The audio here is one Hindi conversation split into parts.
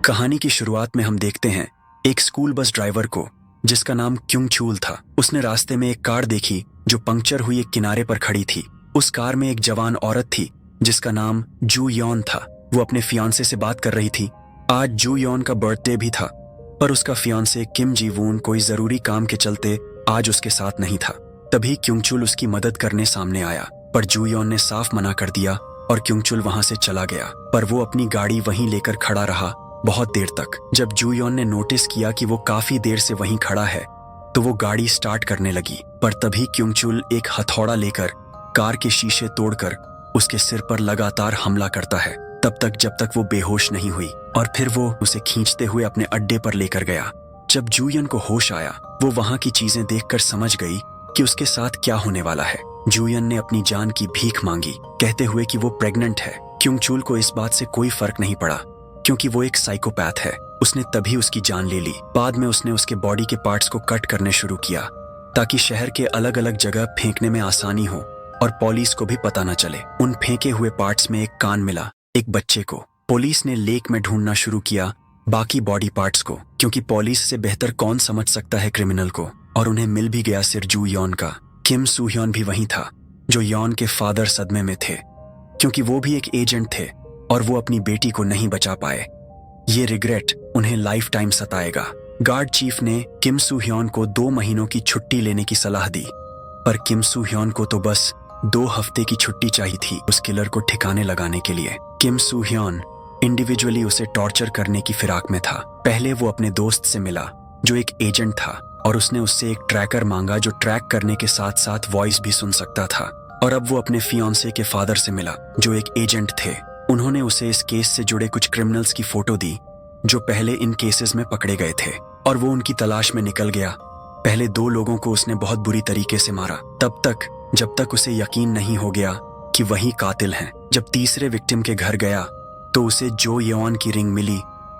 कहानी की शुरुआत में हम देखते हैं एक स्कूल बस ड्राइवर को जिसका नाम क्युंग चूल था। उसने रास्ते में एक कार देखी जो पंक्चर हुई एक किनारे पर खड़ी थी। उस कार में एक जवान औरत थी जिसका नाम जू यॉन था। वो अपने फियांसे से बात कर रही थी। आज जू यॉन का बर्थडे भी था, पर उसका फियांसे किम जी वून कोई जरूरी काम के चलते आज उसके साथ नहीं था। तभी क्युंग चूल उसकी मदद करने सामने आया, पर जू यॉन ने साफ मना कर दिया और क्युंग चूल वहां से चला गया। पर वो अपनी गाड़ी वहीं लेकर खड़ा रहा बहुत देर तक। जब जू यॉन ने नोटिस किया कि वो काफी देर से वहीं खड़ा है, तो वो गाड़ी स्टार्ट करने लगी। पर तभी क्युंग चूल एक हथौड़ा लेकर कार के शीशे तोड़कर उसके सिर पर लगातार हमला करता है, तब तक जब तक वो बेहोश नहीं हुई। और फिर वो उसे खींचते हुए अपने अड्डे पर लेकर गया। जब जू यॉन को होश आया, वो वहां की चीजें देखकर समझ गई कि उसके साथ क्या होने वाला है। जू यॉन ने अपनी जान की भीख मांगी, कहते हुए कि वो प्रेग्नेंट है। क्युंग चूल को इस बात से कोई फर्क नहीं पड़ा, क्योंकि वो एक साइकोपैथ है। उसने तभी उसकी जान ले ली। बाद में उसने उसके बॉडी के पार्ट्स को कट करने शुरू किया, ताकि शहर के अलग अलग जगह फेंकने में आसानी हो और पुलिस को भी पता न चले। उन फेंके हुए पार्ट्स में एक कान मिला एक बच्चे को। पुलिस ने लेक में ढूंढना शुरू किया बाकी बॉडी पार्ट्स को, क्योंकि पुलिस से बेहतर कौन समझ सकता है क्रिमिनल को। और उन्हें मिल भी गया सिर जू यॉन का। किम सू ह्योन भी वहीं था, जो यॉन के फादर सदमे में थे, क्योंकि वो भी एक एजेंट थे और वो अपनी बेटी को नहीं बचा पाए। ये रिग्रेट उन्हें लाइफ टाइम सताएगा। गार्ड चीफ ने किम सू ह्योन को 2 महीनों की छुट्टी लेने की सलाह दी, पर किम सू ह्योन को तो बस 2 हफ्ते की छुट्टी चाहिए थी उस किलर को ठिकाने लगाने के लिए। किम सू ह्योन इंडिविजुअली उसे टॉर्चर करने की फिराक में था। पहले वो अपने दोस्त से मिला जो एक एजेंट था, और उसने उससे एक ट्रैकर मांगा जो ट्रैक करने के साथ साथ वॉइस भी सुन सकता था। और अब वो अपने फियांसे के फादर से मिला जो एक एजेंट थे। उन्होंने उसे इस केस से जुड़े कुछ क्रिमिनल्स की फोटो दी जो पहले इन केसेस में पकड़े गए थे, और वो उनकी तलाश में निकल गया। पहले 2 लोगों को उसने बहुत बुरी तरीके से मारा, तब तक जब तक उसे यकीन नहीं हो गया कि वही कातिल हैं। जब तीसरे विक्टिम के घर गया तो उसे जो यॉन की रिंग मिली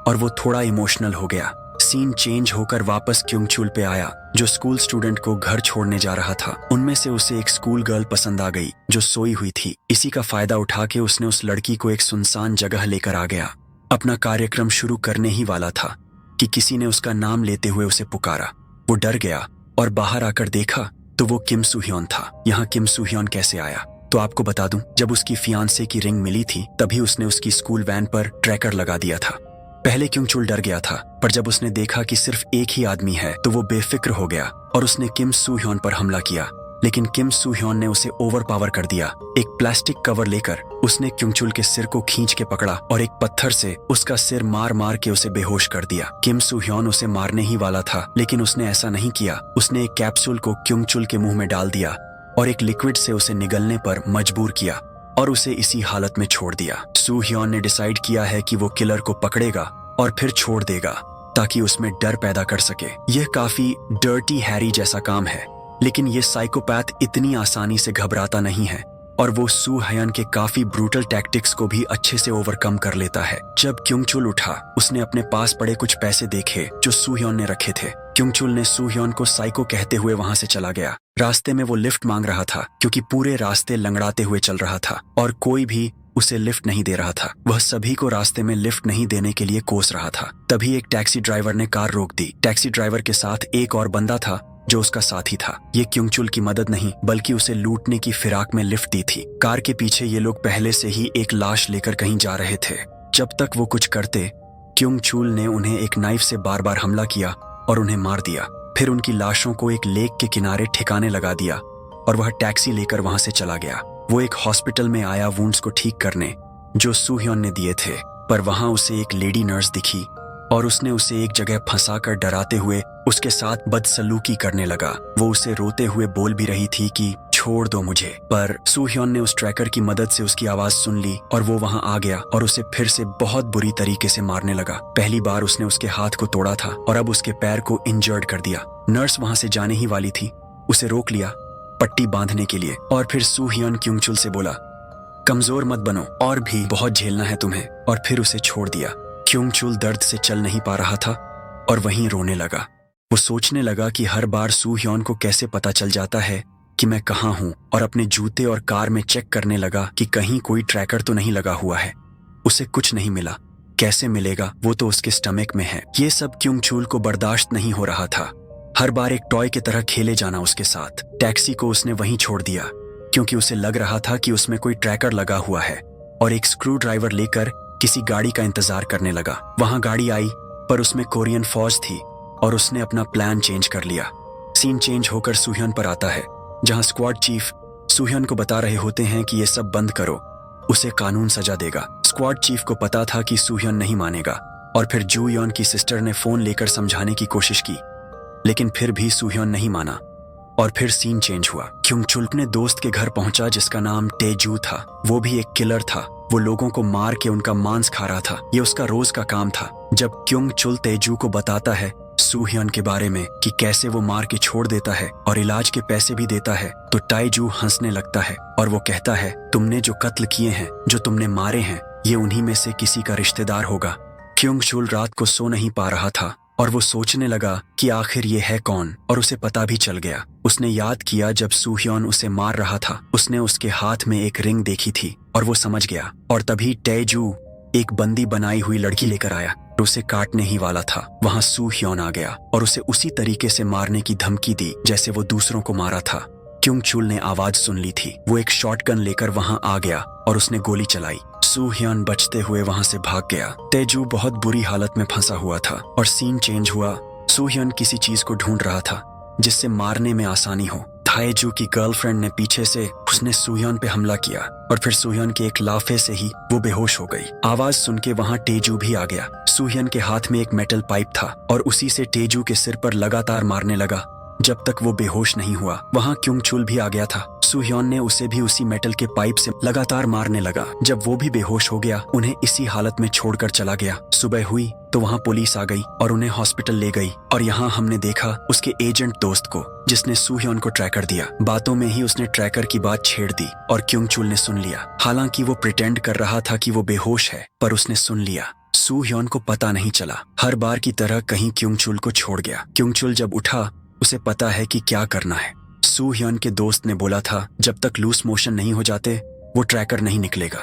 और वो थोड़ा इमोशनल हो गया। सीन चेंज होकर वापस क्युंग चूल पे आया, जो स्कूल स्टूडेंट को घर छोड़ने जा रहा था। उनमें से उसे एक स्कूल गर्ल पसंद आ गई जो सोई हुई थी। इसी का फायदा उठा के उसने उस लड़की को एक सुनसान जगह लेकर आ गया। अपना कार्यक्रम शुरू करने ही वाला था कि किसी ने उसका नाम लेते हुए उसे पुकारा। वो डर गया और बाहर आकर देखा तो वो किम सू ह्योन था। यहाँ किम सू ह्योन कैसे आया तो आपको बता दूं, जब उसकी फियांसे की रिंग मिली थी तभी उसने उसकी स्कूल वैन पर ट्रैकर लगा दिया था। पहले क्युंग चूल डर गया था, पर जब उसने देखा कि सिर्फ एक ही आदमी है तो वो बेफिक्र हो गया और उसने किम सू ह्योन पर हमला किया। लेकिन किम सू ह्योन ने उसे ओवरपावर कर दिया। एक प्लास्टिक कवर लेकर उसने क्युंग चूल के सिर को खींच के पकड़ा और एक पत्थर से उसका सिर मार मार के उसे बेहोश कर दिया। किम सू ह्योन उसे मारने ही वाला था, लेकिन उसने ऐसा नहीं किया। उसने एक कैप्सूल को क्युंग चूल के मुंह में डाल दिया और एक लिक्विड से उसे निगलने पर मजबूर किया और उसे इसी हालत में छोड़ दिया। सू ह्योन ने डिसाइड किया है कि वो किलर को पकड़ेगा और फिर छोड़ देगा, ताकि उसमें डर पैदा कर सके। यह काफी डर्टी हैरी जैसा काम है, लेकिन ये साइकोपैथ इतनी आसानी से घबराता नहीं है और वो सू ह्योन के काफी ब्रूटल टैक्टिक्स को भी अच्छे से ओवरकम कर लेता है। जब क्युंग चूल उठा, उसने अपने पास पड़े कुछ पैसे देखे जो सू ह्योन ने रखे थे। क्युंग चूल ने सू ह्योन को साइको कहते हुए वहां से चला गया। रास्ते में वो लिफ्ट मांग रहा था, क्योंकि पूरे रास्ते लंगड़ाते हुए चल रहा था और कोई भी उसे लिफ्ट नहीं दे रहा था। वह सभी को रास्ते में लिफ्ट नहीं देने के लिए कोस रहा था। तभी एक टैक्सी ड्राइवर ने कार रोक दी। टैक्सी ड्राइवर के साथ एक और बंदा था जो उसका साथी था। ये क्युंग चूल की मदद नहीं, बल्कि उसे लूटने की फिराक में लिफ्ट दी थी। कार के पीछे ये लोग पहले से ही एक लाश लेकर कहीं जा रहे थे। जब तक वो कुछ करते, क्युंग चूल ने उन्हें एक नाइफ से बार बार हमला किया और उन्हें मार दिया। फिर उनकी लाशों को एक लेक के किनारे ठिकाने लगा दिया और वह टैक्सी लेकर वहां से चला गया। वो एक हॉस्पिटल में आया वुंड्स को ठीक करने जो सू ह्योन ने दिए थे, पर वहां उसे एक लेडी नर्स दिखी और उसने उसे एक जगह फंसाकर डराते हुए उसके साथ बदसलूकी करने लगा। वो उसे रोते हुए बोल भी रही थी कि छोड़ दो मुझे, पर सू ह्योन ने उस ट्रैकर की मदद से उसकी आवाज सुन ली और वो वहां आ गया और उसे फिर से बहुत बुरी तरीके से मारने लगा। पहली बार उसने उसके हाथ को तोड़ा था और अब उसके पैर को इंजर्ड कर दिया। नर्स वहां से जाने ही वाली थी, उसे रोक लिया पट्टी बांधने के लिए, और फिर सू ह्योन क्युंग चूल से बोला, कमजोर मत बनो, और भी बहुत झेलना है तुम्हें, और फिर उसे छोड़ दिया। क्युंग चूल दर्द से चल नहीं पा रहा था और वहीं रोने लगा। वो सोचने लगा कि हर बार सू ह्योन को कैसे पता चल जाता है कि मैं कहाँ हूँ, और अपने जूते और कार में चेक करने लगा कि कहीं कोई ट्रैकर तो नहीं लगा हुआ है। उसे कुछ नहीं मिला, कैसे मिलेगा, वो तो उसके स्टमक में है। ये सब क्योंग चुल को बर्दाश्त नहीं हो रहा था। हर बार एक टॉय की तरह खेले जाना उसके साथ। टैक्सी को उसने वहीं छोड़ दिया क्योंकि उसे लग रहा था कि उसमें कोई ट्रैकर लगा हुआ है, और एक स्क्रू ड्राइवर लेकर किसी गाड़ी का इंतजार करने लगा। वहां गाड़ी आई पर उसमें कोरियन फौज थी और उसने अपना प्लान चेंज कर लिया। सीन चेंज होकर सूह्योन पर आता है, जहां स्क्वाड चीफ सूह्योन को बता रहे होते हैं कि ये सब बंद करो, उसे कानून सजा देगा। स्क्वाड चीफ को पता था कि सूह्योन नहीं मानेगा, और फिर जू योन की सिस्टर ने फोन लेकर समझाने की कोशिश की, लेकिन फिर भी सूह्योन नहीं माना। और फिर सीन चेंज हुआ। क्योंग चुल अपने दोस्त के घर पहुंचा जिसका नाम टेजू था। वो भी एक किलर था। वो लोगों को मार के उनका मांस खा रहा था। ये उसका रोज का काम था। जब क्योंग चुल तेजू को बताता है सूह्योन के बारे में कि कैसे वो मार के छोड़ देता है और इलाज के पैसे भी देता है, तो ताइजू हंसने लगता है और वो कहता है, तुमने जो कत्ल किए हैं, जो तुमने मारे हैं, ये उन्हीं में से किसी का रिश्तेदार होगा। क्योंग चुल रात को सो नहीं पा रहा था और वो सोचने लगा कि आखिर ये है कौन, और उसे पता भी चल गया। उसने याद किया जब सूह्योन उसे मार रहा था, उसने उसके हाथ में एक रिंग देखी थी और वो समझ गया। और तभी टेजू एक बंदी बनाई हुई लड़की लेकर आया और उसे काटने ही वाला था। वहां सूह्योन आ गया और उसे उसी तरीके से मारने की धमकी दी जैसे वो दूसरों को मारा था। क्योंग चुल ने आवाज सुन ली थी। वो एक शॉटगन लेकर वहां आ गया और उसने गोली चलाई। सूह्योन बचते हुए वहां से भाग गया। तेजू बहुत बुरी हालत में फंसा हुआ था और सीन चेंज हुआ। सूह्योन किसी चीज को ढूंढ रहा था जिससे मारने में आसानी हो। ताइजू की गर्लफ्रेंड ने पीछे से उसने सूह्योन पे हमला किया और फिर सूह्योन के एक लाफे से ही वो बेहोश हो गई। आवाज सुन के वहां टेजू भी आ गया। सूह्योन के हाथ में एक मेटल पाइप था और उसी से टेजू के सिर पर लगातार मारने लगा जब तक वो बेहोश नहीं हुआ। वहां क्योंग चुल भी आ गया था। सूह्योन ने उसे भी उसी मेटल के पाइप से लगातार मारने लगा। जब वो भी बेहोश हो गया, उन्हें इसी हालत में छोड़कर चला गया। सुबह हुई तो वहां पुलिस आ गई और उन्हें हॉस्पिटल ले गई, और यहाँ हमने देखा उसके एजेंट दोस्त को जिसने सूह्योन को ट्रैकर दिया। बातों में ही उसने ट्रैकर की बात छेड़ दी और क्योंग चुल ने सुन लिया। हालांकि वो प्रिटेंड कर रहा था कि वो बेहोश है, पर उसने सुन लिया। सूह्योन को पता नहीं चला। हर बार की तरह कहीं क्योंग चुल को छोड़ गया। क्योंग चुल जब उठा, उसे पता है कि क्या करना है। सूह्योन के दोस्त ने बोला था जब तक लूज मोशन नहीं हो जाते वो ट्रैकर नहीं निकलेगा।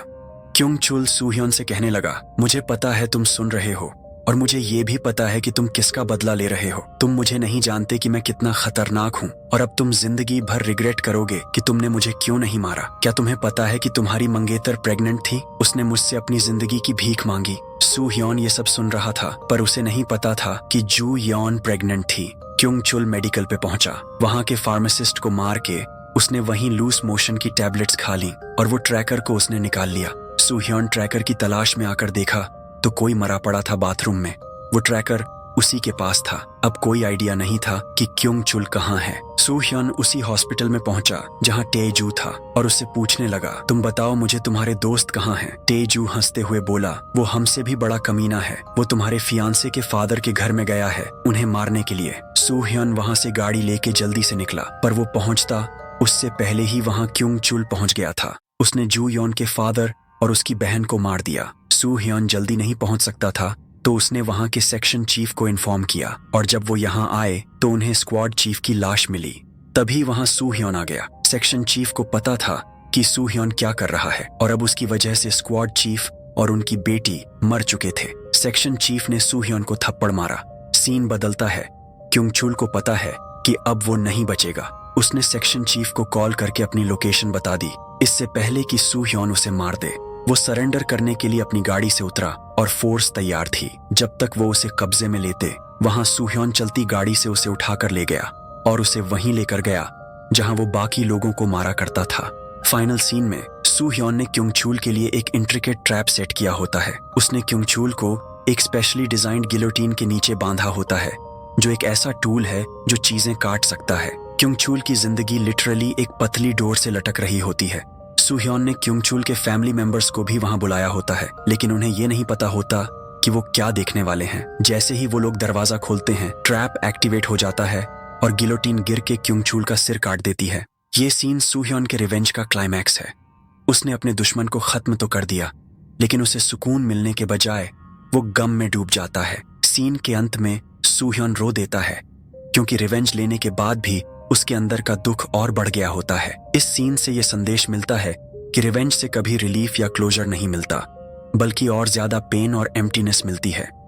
क्योंग चुल सूह्योन से कहने लगा, मुझे पता है तुम सुन रहे हो, और मुझे ये भी पता है कि तुम किसका बदला ले रहे हो। तुम मुझे नहीं जानते कि मैं कितना खतरनाक हूँ, और अब तुम जिंदगी भर रिग्रेट करोगे कि तुमने मुझे क्यों नहीं मारा। क्या तुम्हें पता है कि तुम्हारी मंगेतर प्रेग्नेंट थी? उसने मुझसे अपनी जिंदगी की भीख मांगी। सूह्योन ये सब सुन रहा था, पर उसे नहीं पता था कि जू योन प्रेग्नेंट थी। क्योंग चुल मेडिकल पे पहुंचा। वहां के फार्मासिस्ट को मार के उसने वहीं लूज मोशन की टैबलेट्स खा ली और वो ट्रैकर को उसने निकाल लिया। सूह्योन ट्रैकर की तलाश में आकर देखा तो कोई मरा पड़ा था बाथरूम में। वो ट्रैकर उसी के पास था। अब कोई आइडिया नहीं था कि क्योंग चुल कहाँ है। सूह्योन उसी हॉस्पिटल में पहुंचा जहां टेजू था और उससे पूछने लगा, तुम बताओ मुझे तुम्हारे दोस्त कहाँ हैं? टेजू हंसते हुए बोला, वो हमसे भी बड़ा कमीना है। वो तुम्हारे फियांसे के फादर के घर में गया है उन्हें मारने के लिए। सूह्योन वहां से गाड़ी लेके जल्दी से निकला, पर वो पहुंचता उससे पहले ही वहां क्योंग चुल पहुंच गया था। उसने जू योन के फादर और उसकी बहन को मार दिया। सूह्योन जल्दी नहीं पहुंच सकता था तो उसने वहां के सेक्शन चीफ को इन्फॉर्म किया, और जब वो यहाँ आए तो उन्हें स्क्वाड चीफ की लाश मिली। तभी वहां सूह्योन आ गया। सेक्शन चीफ को पता था कि सूह्योन क्या कर रहा है, और अब उसकी वजह से स्क्वाड चीफ और उनकी बेटी मर चुके थे। सेक्शन चीफ ने सूह्योन को थप्पड़ मारा। सीन बदलता है। क्योंग चुल को पता है कि अब वो नहीं बचेगा। उसने सेक्शन चीफ को कॉल करके अपनी लोकेशन बता दी, इससे पहले कि सूह्योन उसे मार दे। वो सरेंडर करने के लिए अपनी गाड़ी से उतरा और फोर्स तैयार थी। जब तक वो उसे कब्जे में लेते, वहां सूह्योन चलती गाड़ी से उसे उठाकर ले गया और उसे वहीं लेकर गया जहां वो बाकी लोगों को मारा करता था। फाइनल सीन में सूह्योन ने क्योंग चुल के लिए एक इंट्रिकेट ट्रैप सेट किया होता है। उसने क्योंग चुल को एक स्पेशली डिजाइंड गिलोटीन के नीचे बांधा होता है, जो एक ऐसा टूल है जो चीजें काट सकता है। क्योंग चुल की जिंदगी लिटरली एक पतली डोर से लटक रही होती है। सूह्योन ने क्योंग चुल के फैमिली मेंबर्स को भी वहां बुलाया होता है, लेकिन उन्हें ये नहीं पता होता कि वो क्या देखने वाले हैं। जैसे ही वो लोग दरवाजा खोलते हैं, ट्रैप एक्टिवेट हो जाता है और गिलोटीन गिर के क्योंग चुल का सिर काट देती है। ये सीन सूह्योन के रिवेंज का क्लाइमैक्स है। उसने अपने दुश्मन को खत्म तो कर दिया, लेकिन उसे सुकून मिलने के बजाय वो गम में डूब जाता है। सीन के अंत में सूह्योन रो देता है क्योंकि रिवेंज लेने के बाद भी उसके अंदर का दुख और बढ़ गया होता है। इस सीन से ये संदेश मिलता है कि रिवेंज से कभी रिलीफ या क्लोजर नहीं मिलता, बल्कि और ज्यादा पेन और एम्प्टीनेस मिलती है।